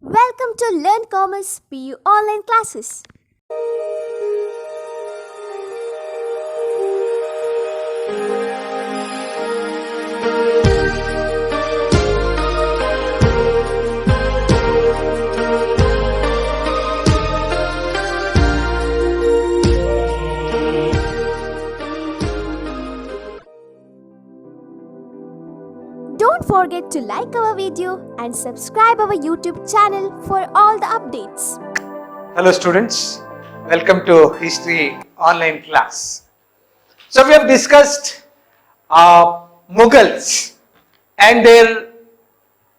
Welcome to Learn Commerce PU online classes. Don't forget to like our video and subscribe our YouTube channel for all the updates. Hello students, welcome to History online class. So we have discussed Mughals and their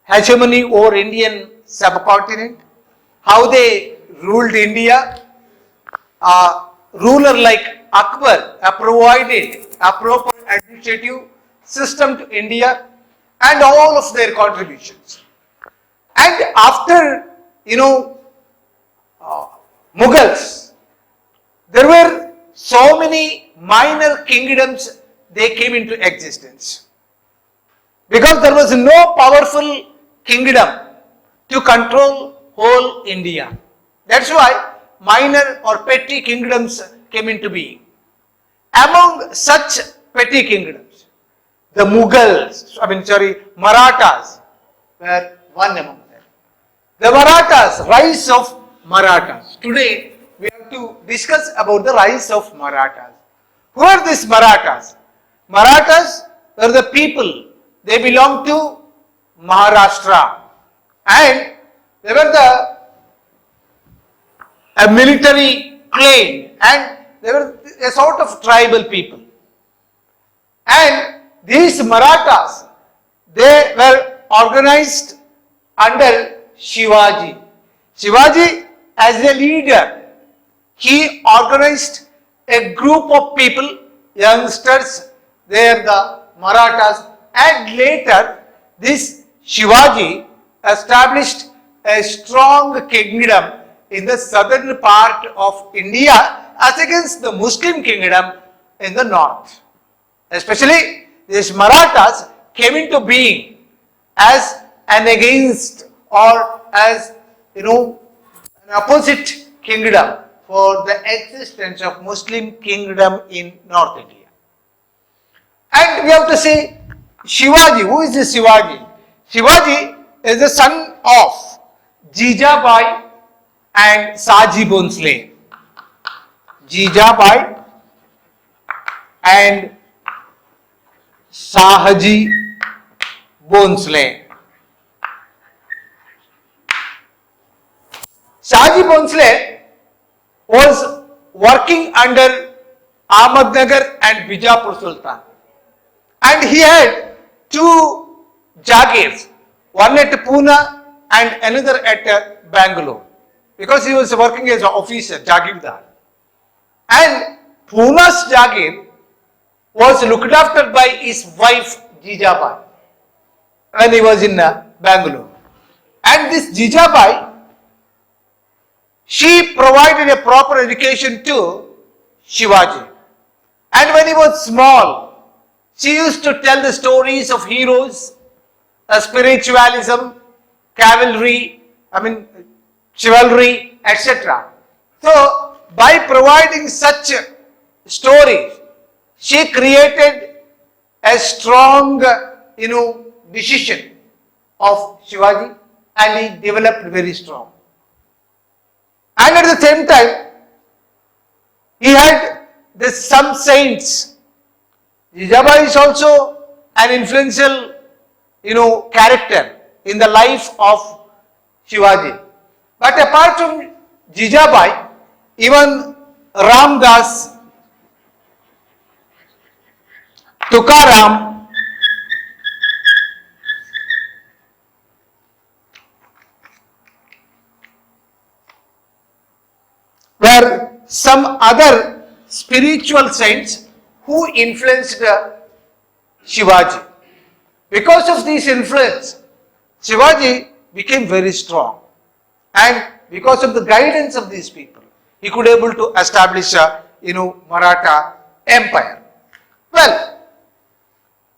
hegemony over Indian subcontinent, how they ruled India. A ruler like Akbar provided a proper administrative system to India and all of their contributions. And after, Mughals, there were so many minor kingdoms they came into existence. Because there was no powerful kingdom to control whole India. That's why minor or petty kingdoms came into being. Among such petty kingdoms, the Marathas were one among them. The Marathas, rise of Marathas. Today we have to discuss about the rise of Marathas. Who are these Marathas? Marathas were the people. They belong to Maharashtra and they were a military clan and they were a sort of tribal people. And these Marathas, they were organized under Shivaji. Shivaji, as a leader, he organized a group of people, youngsters, they are the Marathas, and later this Shivaji established a strong kingdom in the southern part of India as against the Muslim kingdom in the north. Especially these Marathas came into being as an against or as an opposite kingdom for the existence of Muslim kingdom in North India. And we have to say Shivaji. Who is this Shivaji? Shivaji is the son of Jijabai and Saji Bhonsle. Jijabai and Sahaji Bhonsle. Sahaji Bhonsle was working under Ahmednagar and Bijapur Sultan. And he had two Jagirs, one at Pune and another at Bangalore. Because he was working as an officer, Jagirdar. And Pune's Jagir was looked after by his wife Jijabai when he was in Bangalore. And this Jijabai, she provided a proper education to Shivaji. And when he was small, she used to tell the stories of heroes, spiritualism, cavalry, chivalry, etc. So, by providing such stories, she created a strong, decision of Shivaji and he developed very strong. And at the same time, he had some saints. Jijabai is also an influential, character in the life of Shivaji. But apart from Jijabai, even Ramdas, Tukaram, were some other spiritual saints who influenced Shivaji. Because of this influence, Shivaji became very strong. And because of the guidance of these people, he could able to establish Maratha empire. Well,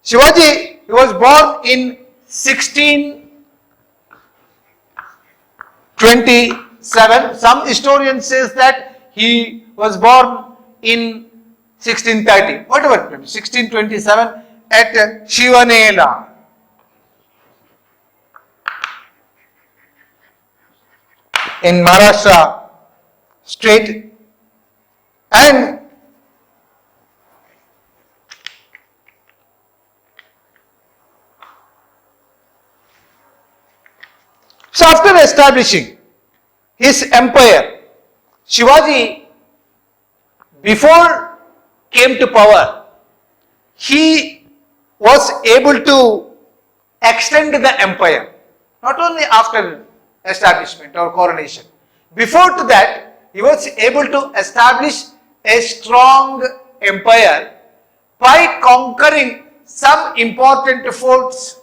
Shivaji, he was born in 16 1627. Some historian says that he was born in 1630. Whatever, 1627 at Shivanela. In Maharashtra state, and so after establishing his empire, Shivaji, before came to power, he was able to extend the empire, not only after establishment or coronation. Before to that, he was able to establish a strong empire by conquering some important forts.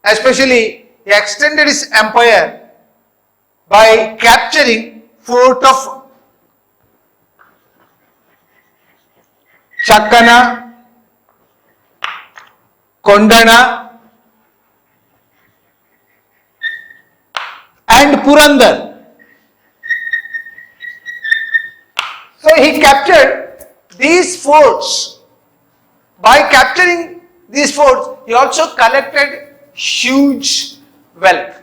Especially, he extended his empire by capturing fort of Chakkana, Kondana, and Purandar. So he captured these forts. By capturing these forts, he also collected huge wealth.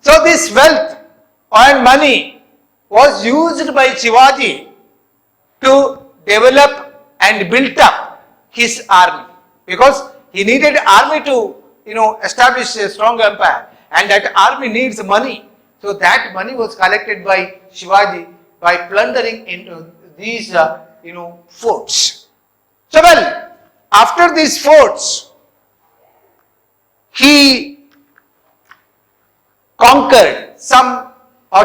So this wealth and money was used by Shivaji to develop and build up his army, because he needed army to establish a strong empire, and that army needs money. So that money was collected by Shivaji by plundering into these forts. So well, after these forts, he conquered some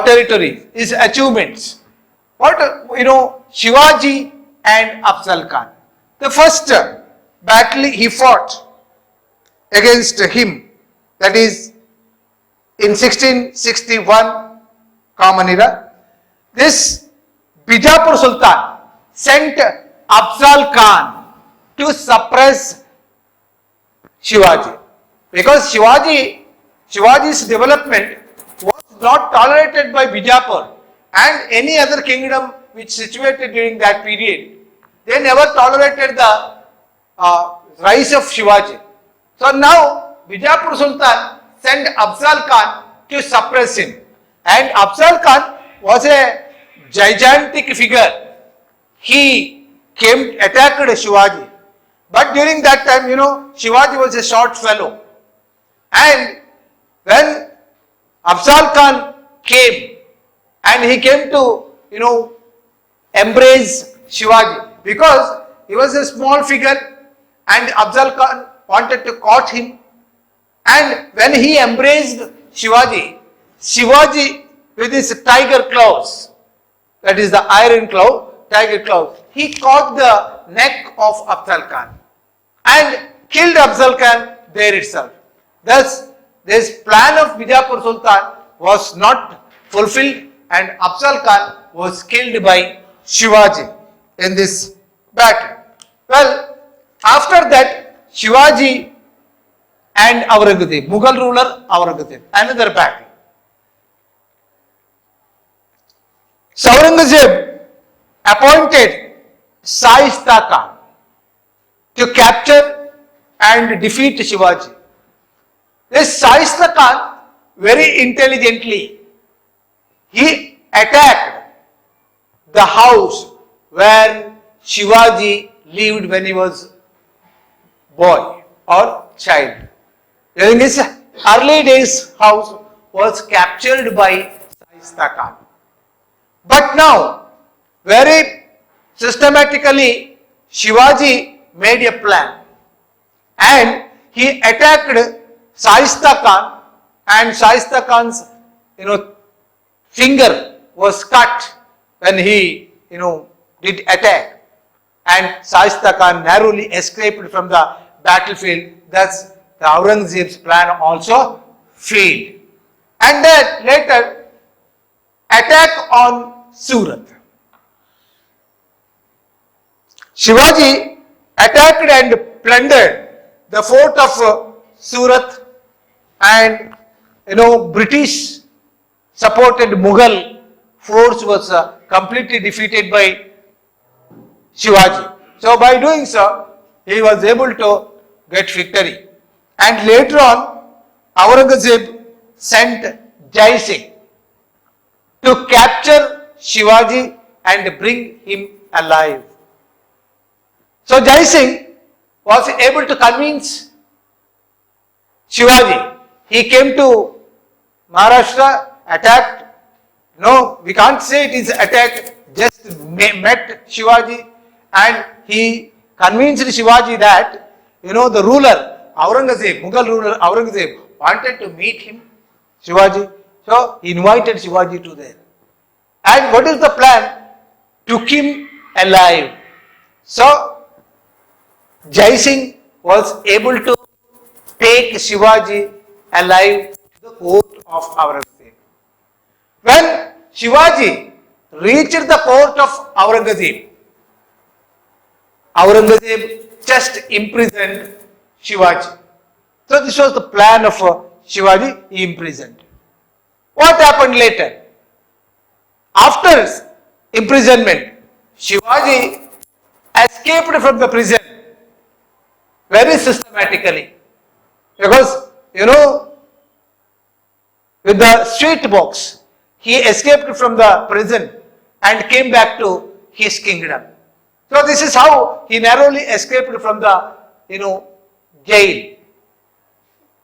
territories, his achievements. What Shivaji and Afzal Khan. The first battle he fought against him, that is in 1661 Common Era. This Bijapur Sultan sent Afzal Khan to suppress Shivaji, because Shivaji's development was not tolerated by Bijapur and any other kingdom which situated during that period. They never tolerated the rise of Shivaji. So now Bijapur Sultan sent Afzal Khan to suppress him, and Afzal Khan was a gigantic figure. He attacked Shivaji, but during that time, Shivaji was a short fellow, and when Afzal Khan came, and he came to embrace Shivaji, because he was a small figure and Afzal Khan wanted to caught him, and when he embraced Shivaji with his tiger claws, that is the iron claw, tiger claws, he caught the neck of Afzal Khan and killed Afzal Khan there itself. Thus, this plan of Bijapur Sultan was not fulfilled, and Afzal Khan was killed by Shivaji in this battle. Well, after that, Shivaji and Aurangzeb, Mughal ruler Aurangzeb, another battle. So Aurangzeb appointed Shaista Khan to capture and defeat Shivaji. This Shaista Khan very intelligently, he attacked the house where Shivaji lived when he was boy or child. During his early days, house was captured by Shaista Khan. But now, very systematically, Shivaji made a plan, and he attacked Shaista Khan, and Shaista Khan's finger was cut when he did attack, and Shaista Khan narrowly escaped from the battlefield. Thus, the Aurangzeb's plan also failed. And then later, attack on Surat. Shivaji attacked and plundered the fort of Surat, and British supported Mughal force was completely defeated by Shivaji. So by doing so, he was able to get victory. And later on, Aurangzeb sent Jai Singh to capture Shivaji and bring him alive. So Jai Singh was able to convince Shivaji. He came to Maharashtra, attacked. No, we can't say it is attack, just met Shivaji and he convinced Shivaji that, the ruler, Aurangzeb, Mughal ruler Aurangzeb wanted to meet him, Shivaji. So he invited Shivaji to there. And what is the plan? Took him alive. So Jai Singh was able to take Shivaji alive to the court of Aurangzeb. When Shivaji reached the court of Aurangzeb, Aurangzeb just imprisoned Shivaji. So this was the plan of Shivaji, he imprisoned. What happened later? After imprisonment, Shivaji escaped from the prison very systematically. Because, with the sweet box, he escaped from the prison and came back to his kingdom. So this is how he narrowly escaped from the, jail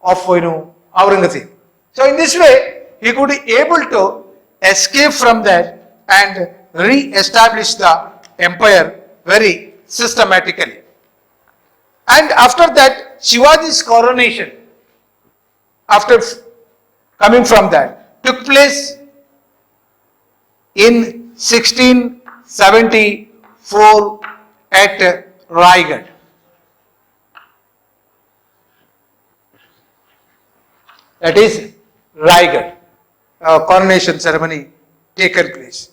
of, Aurangzeb. So in this way, he could be able to escape from that and re-establish the empire very systematically. And after that, Shivaji's coronation, after coming from that, took place in 1674 at Raigad. That is Raigad. Coronation ceremony taken place.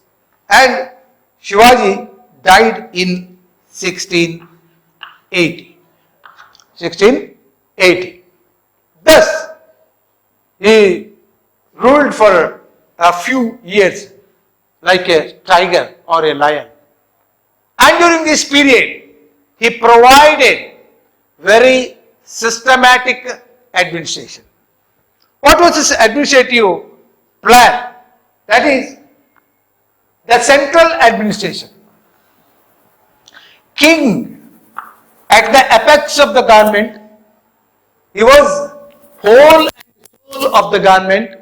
And Shivaji died in 1680. 1680. Thus, he ruled for a few years like a tiger or a lion. And during this period, he provided very systematic administration. What was his administrative plan? That is the central administration. King, at the apex of the government, he was whole and soul of the government.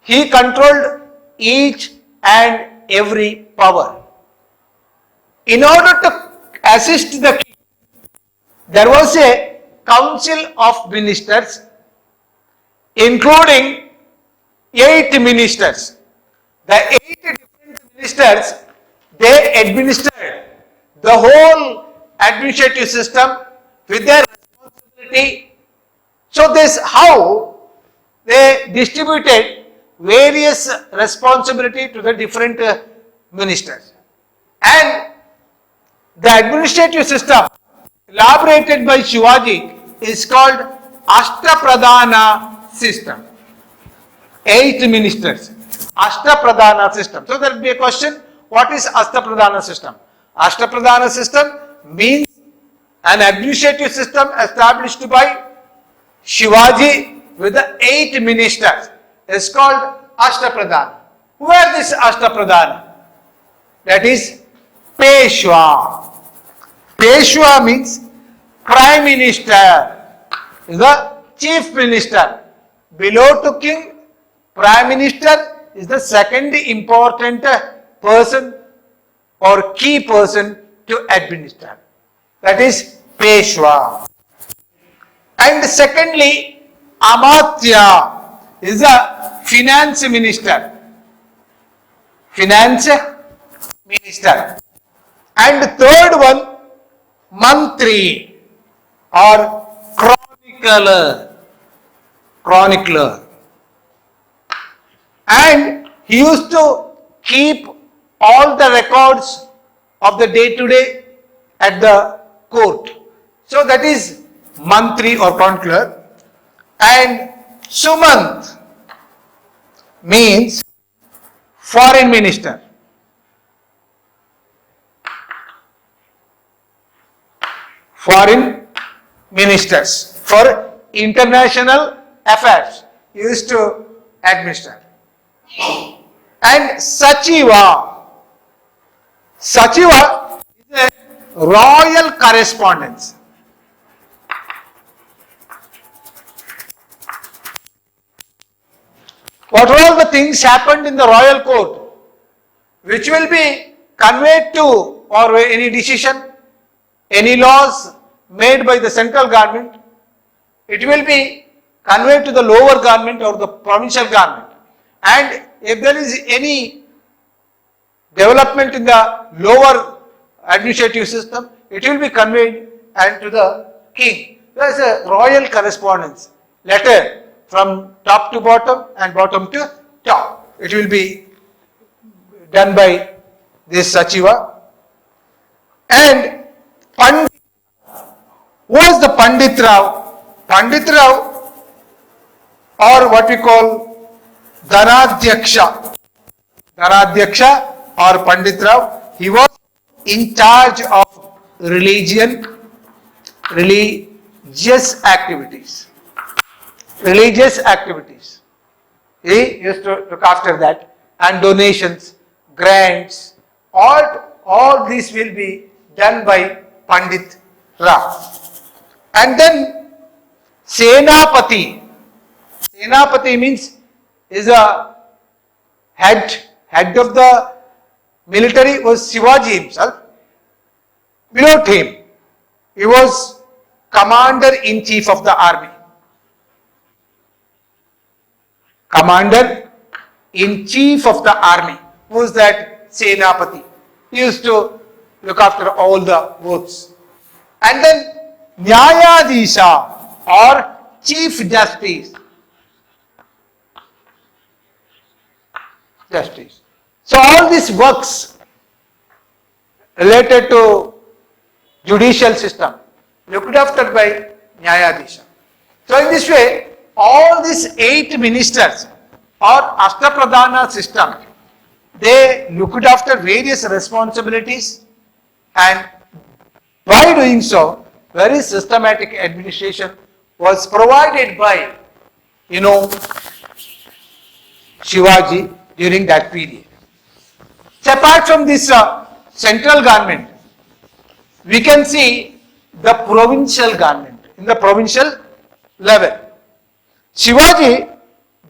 He controlled each and every power. In order to assist the king, there was a council of ministers, including 8 ministers. The 8 different ministers, they administered the whole administrative system with their responsibility. So this how they distributed various responsibility to the different ministers. And the administrative system elaborated by Shivaji is called Ashtapradhana system. 8 ministers. Ashtapradhana system. So there will be a question, what is Ashtapradhana system? Ashtapradhana system means an administrative system established by Shivaji with the 8 ministers. It's called Ashtapradhana. Who are this Ashtapradhana? That is Peshwa. Peshwa means Prime Minister, is the Chief Minister. Below to King, Prime Minister is the second important person or key person to administer. That is Peshwa. And secondly, Amatya is a finance minister. Finance minister. And third one, Mantri or chronicler. And he used to keep all the records of the day-to-day at the court. So that is Mantri or chronicler. And Sumant means foreign minister. Foreign ministers for international affairs used to administer. And Sachiva. Sachiva is a royal correspondence. What are all the things happened in the royal court which will be conveyed to, or any decision, any laws made by the central government, it will be conveyed to the lower government or the provincial government. And if there is any development in the lower administrative system, it will be conveyed and to the king. There is a royal correspondence letter from top to bottom and bottom to top. It will be done by this Sachiva. And Pandit, who was the Pandit Rao? Pandit Rao, or what we call Dhanadhyaksha. Dhanadhyaksha or Pandit Rao, he was in charge of religious activities. Religious activities. He used to look after that, and donations, grants, all this will be done by Pandit Rao. And then Senapati. Senapati means is a head of the military was Shivaji himself. Below him, he was commander-in-chief of the army. Commander-in-chief of the army. Who is that? Senapati. He used to look after all the votes. And then Nyayadisha or Chief Justice. So all these works related to judicial system looked after by Nyayadisha. So in this way, all these 8 ministers or Ashtapradhana system, they looked after various responsibilities, and by doing so, very systematic administration was provided by, Shivaji during that period. So apart from this central government, we can see the provincial government. In the provincial level, Shivaji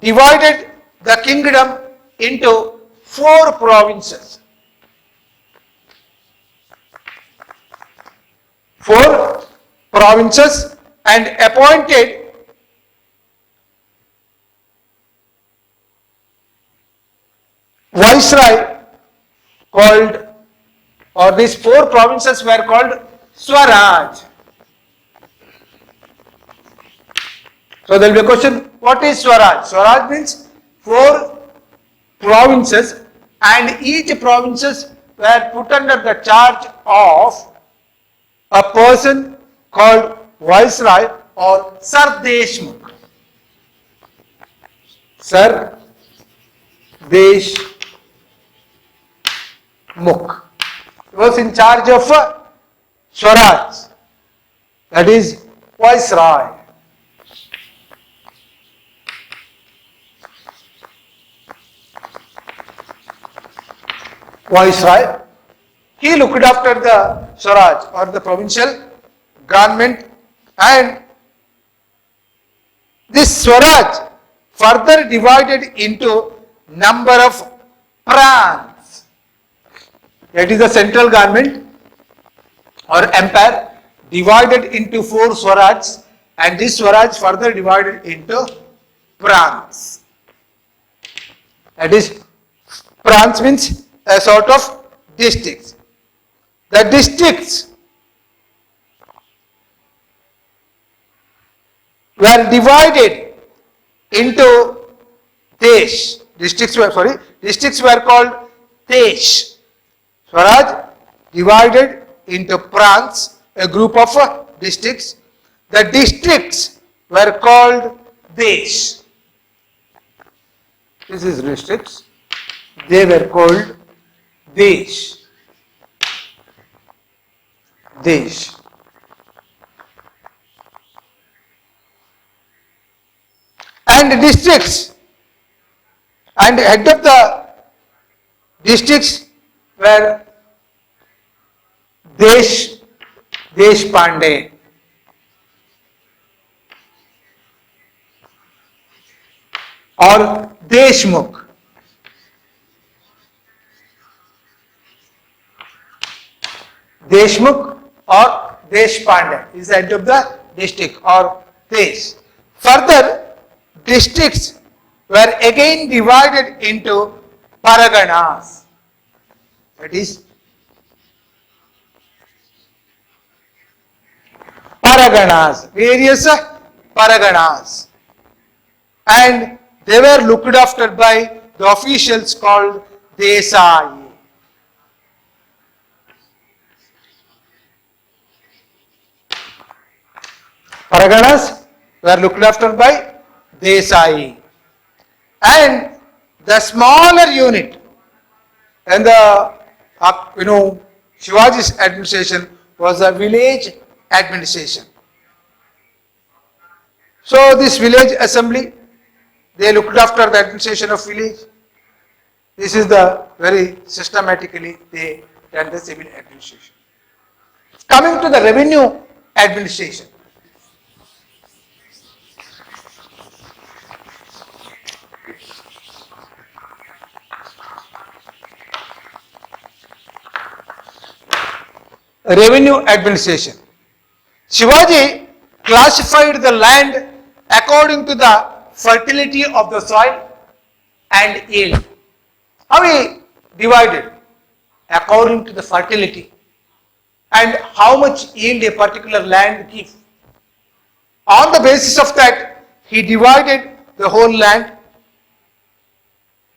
divided the kingdom into 4 provinces. 4 provinces, and appointed viceroy called, or these 4 provinces were called Swaraj. So there will be a question, what is Swaraj? Swaraj means 4 provinces, and each provinces were put under the charge of a person called Viceroy or Sar Deshmukh. Sar Deshmukh. He was in charge of Swaraj, that is Viceroy. Viceroy, he looked after the Swaraj or the provincial government, and this Swaraj further divided into number of prans. That is the central government or empire divided into 4 Swaraj, and this Swaraj further divided into prans. That is, prans means a sort of districts. The districts were divided into Desh. Districts were called Desh. Swaraj divided into prans, a group of districts. The districts were called Desh. this is districts, they were called Desh. Desh. And districts and head of the districts were Deshpande. Or Deshmukh. Deshmukh or Deshpande is the head of the district or Desh. Further, districts were again divided into Paraganas. That is Paraganas, various Paraganas. And they were looked after by the officials called Desai. Paraganas were looked after by Desai. And the smaller unit and the Shivaji's administration was a village administration. So this village assembly, they looked after the administration of village. This is the very systematically they done the civil administration. Coming to the revenue administration. Revenue administration. Shivaji classified the land according to the fertility of the soil and yield. How he divided? According to the fertility and how much yield a particular land gives. On the basis of that, he divided the whole land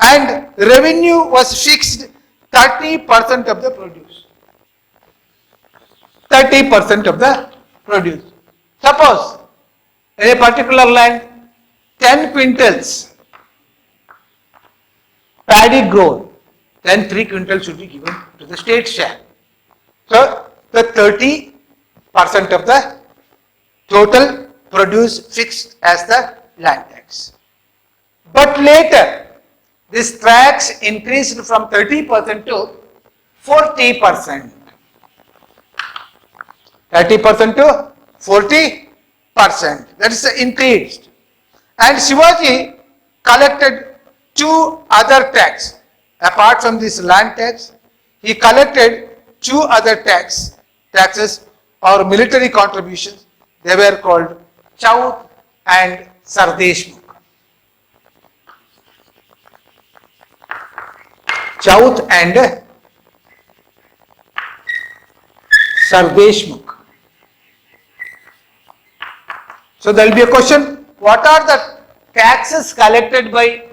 and revenue was fixed 30% of the produce. 30% of the produce. Suppose in a particular land 10 quintals paddy grown, then 3 quintals should be given to the state share. So the 30% of the total produce fixed as the land tax. But later this tax increased from 30% to 40%. 30% to 40%. That is increased. And Shivaji collected 2 other tax. Apart from this land tax, he collected 2 other taxes or military contributions. They were called Chaut and Sardeshmukh. Chaut and Sardeshmukh. So there will be a question, what are the taxes collected by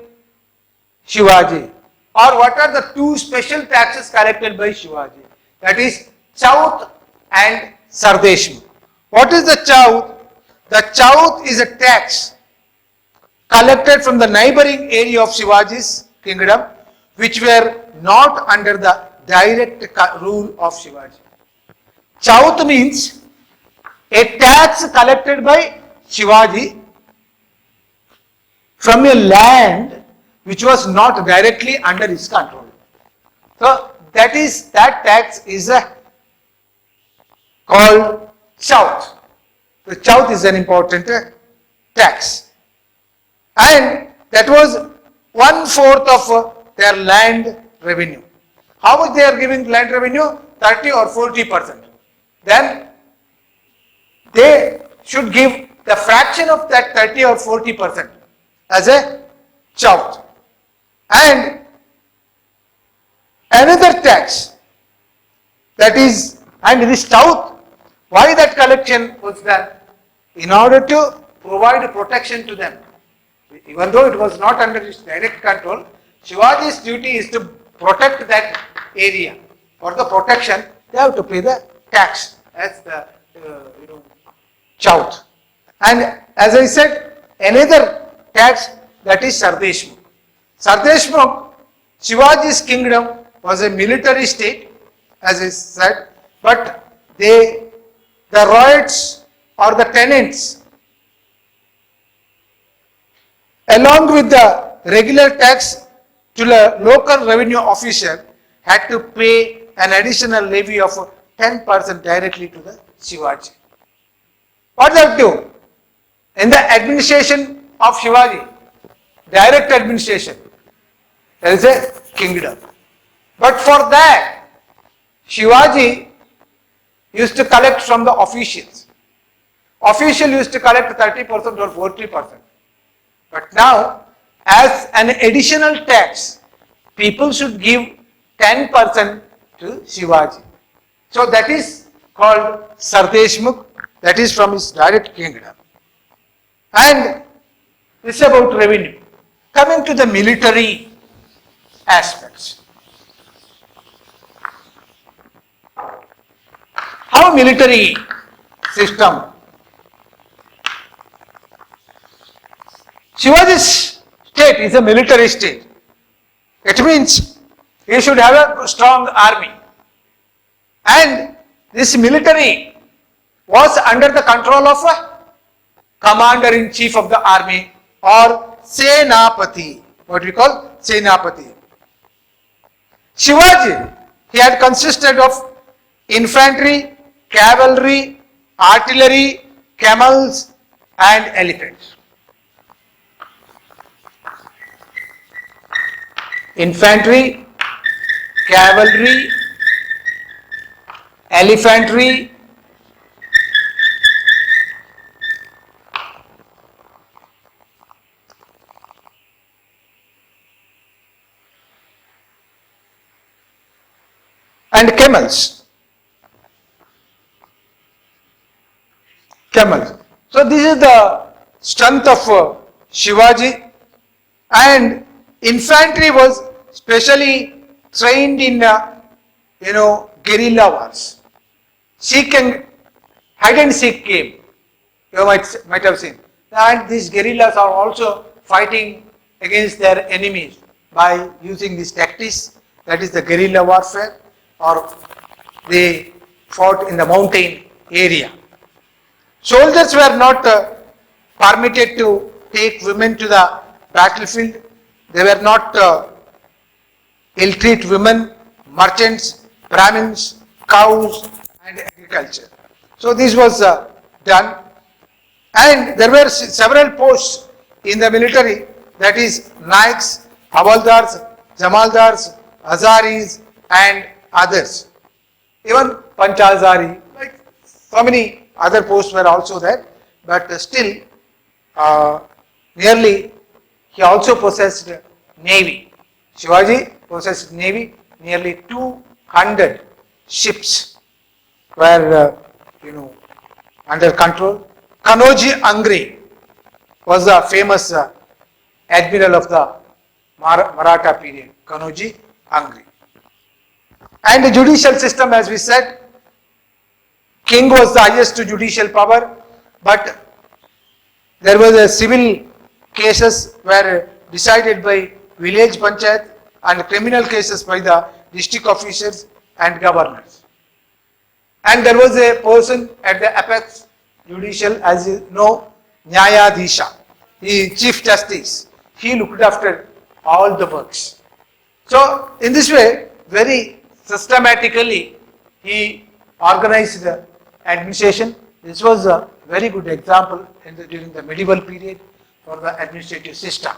Shivaji? Or what are the 2 special taxes collected by Shivaji? That is Chaut and Sardeshmukh. What is the Chaut? The Chaut is a tax collected from the neighboring area of Shivaji's kingdom, which were not under the direct rule of Shivaji. Chaut means a tax collected by Shivaji from a land which was not directly under his control. So that tax is called Chaut. The Chaut is an important tax. And that was 1/4 of their land revenue. How much they are giving land revenue? 30 or 40%. Then they should give the fraction of that 30 or 40% as a Chaut. And another tax, that is, and this Chaut, why that collection was done? In order to provide protection to them. Even though it was not under his direct control, Shivaji's duty is to protect that area. For the protection, they have to pay the tax as the Chaut. And as I said, another tax, that is Sardeshmukh. Sardeshmukh, Shivaji's kingdom was a military state, as I said, but the riots or the tenants, along with the regular tax to the local revenue official, had to pay an additional levy of 10% directly to the Shivaji. What did they do? In the administration of Shivaji, direct administration, there is a kingdom. But for that, Shivaji used to collect from the officials. Official used to collect 30% or 40%. But now, as an additional tax, people should give 10% to Shivaji. So that is called Sardeshmukh, that is from his direct kingdom. And this is about revenue. Coming to the military aspects. How military system? Shivaji's state is a military state. It means he should have a strong army. And this military was under the control of a commander-in-chief of the army or Senapati. What we call Senapati. Shivaji, he had consisted of infantry, cavalry, artillery, camels and elephants. Infantry, cavalry, elephantry, and camels. So this is the strength of Shivaji, and infantry was specially trained in guerrilla wars. Seek and hide and seek game, you might have seen. And these guerrillas are also fighting against their enemies by using these tactics, that is the guerrilla warfare, or they fought in the mountain area. Soldiers were not permitted to take women to the battlefield. They were not ill-treat women, merchants, Brahmins, cows and agriculture. So this was done, and there were several posts in the military, that is Naiks, Havaldars, Jamaldars, Hazaris and others. Even Panchazari, like so many other posts were also there, but still nearly he also possessed navy. Shivaji possessed navy. Nearly 200 ships were under control. Kanoji Angre was the famous admiral of the Maratha period. Kanoji Angre. And the judicial system, as we said, king was the highest judicial power, but there was a civil cases were decided by village panchayat and criminal cases by the district officials and governors. And there was a person at the apex judicial, as you know, Nyayadhisha, the chief justice. He looked after all the works. So in this way, very systematically he organized the administration. This was a very good example during the medieval period for the administrative system.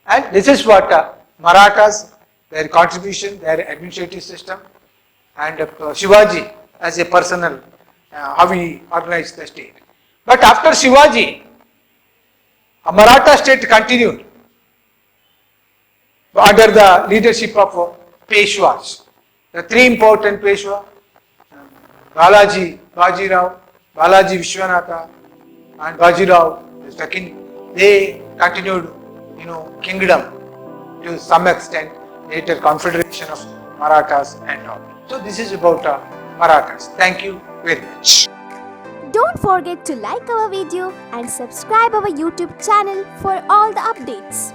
And this is what Marathas, their contribution, their administrative system, and Shivaji as a personal, how he organized the state. But after Shivaji, a Maratha state continued under the leadership of Peshwas. The three important Peshwa, Balaji Bajirao, Balaji Vishwanatha and Bajirao the second, they continued kingdom to some extent, later confederation of Marathas and all. So this is about Marathas. Thank you very much. Don't forget to like our video and subscribe our YouTube channel for all the updates.